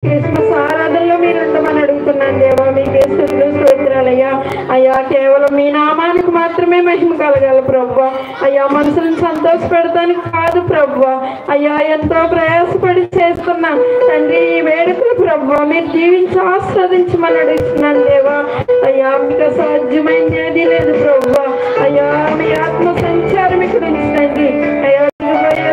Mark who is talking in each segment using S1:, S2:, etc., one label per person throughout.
S1: Christmas ఆరాధనలో మీరు ఉండమని అడుగుతున్నాను దేవా. మీకే స్తుతులు స్తోత్రాలయ్యా. అయ్యా కేవలం మీ నామానికి మాత్రమే మహిమ కలగాల ప్రభువా. అయ్యా మనుషులను సంతోషపెడతానికి కాదు ప్రభువా. అయ్యా ఎంతో ప్రయాసపడి చేస్తున్న తండ్రి ఈ వేడుకలు ప్రభువా మీరు జీవించి ఆస్వాదించమని అడుగుతున్నాను దేవా. అయ్యా మీకు సాధ్యమైంది ఏదీ లేదు ప్రభువా. అయ్యా మీ ఆత్మ సంచారం ఇక్కడ ఉంచండి. అయ్యా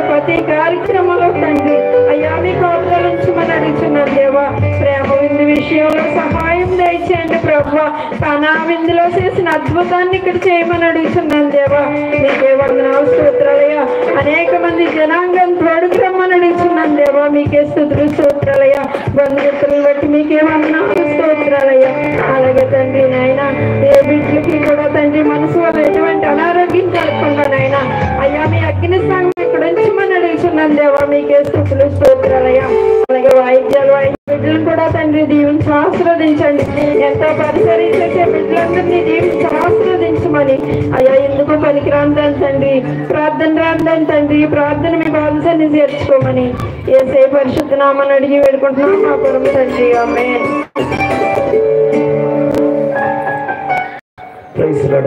S1: ప్రతి కార్యక్రమంలో తండ్రి అయ్యా మీ కాపుదల ఉంచమని అడుగుతున్నాను దేవా. ప్రేమ విందు విషయంలో సహాయం దయచేయండి ప్రభువా. కానా విందులో చేసిన అద్భుతాన్ని ఇక్కడ చేయమని అడుగుతున్నాను దేవా. మీకే వందనాలు స్తోత్రాలయ్యా. అనేక మంది జనాంగం తోడుకు రమ్మని అడుగుతున్నాను దేవా. మీకే స్తుతులు స్తోత్రాలయ్యా. బంధుత్తులను బట్టి మీకే వందనాలు స్తోత్రాలయ్యా. అలాగే తండ్రి నాయన ఏ బిడ్డలకి కూడా తండ్రి మనసు వల్ల ఎటువంటి అనారోగ్యం కలగకుండా నాయన అయ్యా మీ అగ్ని సంఘం ఇక్కడ ఉంచమని అడుగుతున్నాను దేవా. మీకే స్తుతులు స్తోత్రాలయ్యా. అలాగే వాయిద్యాలు బిడ్డలను కూడా తండ్రి దీవించి ఆశీర్వదించండి. ఎంతో పరిసరం చేసే బిడ్డలందరినీ దీవించి ఆశీర్వదించమని అయ్యా ఎందుకు పనికిరాందని తండ్రి ప్రార్థన రాందని తండ్రి ప్రార్థన మీ బాధ్యతని చేర్చుకోమని యేసే పరిశుద్ధ నామని అడిగి వేడుకుంటున్నాం మా పరమ తండ్రి. ఆమేన్.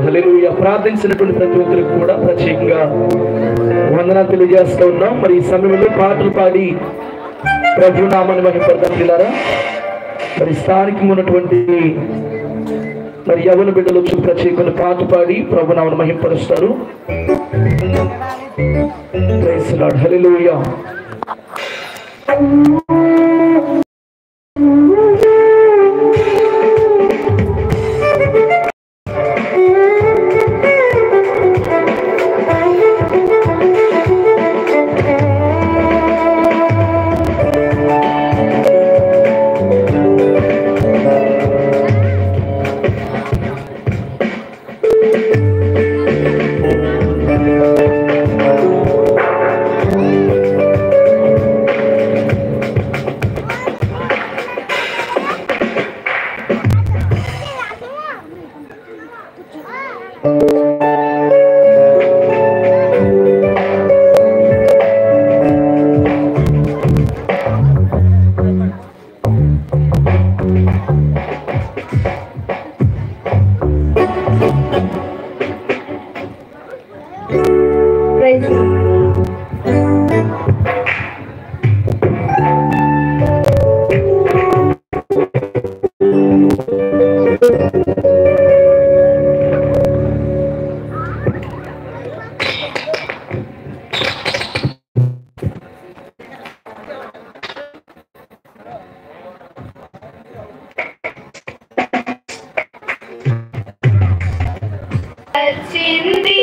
S2: హల్లెలూయా. ప్రార్థించినటువంటి ప్రతి ఒక్కరికి కూడా ప్రత్యేకంగా వందనాలు తెలియజేస్తూ ఉన్నాం. మరి ఈ సమయంలో పాటలు పాడి ప్రభు నామాన్ని మహిమపడతాం పిల్లారా. మరి స్థానికంగా ఉన్నటువంటి మరి యవన బిడ్డలు వచ్చి ప్రత్యేకమైన పాట పాడి ప్రభు నామాన్ని మహిమపరుస్తారు. Praise lord. హల్లెలూయా.
S3: వచ్చింది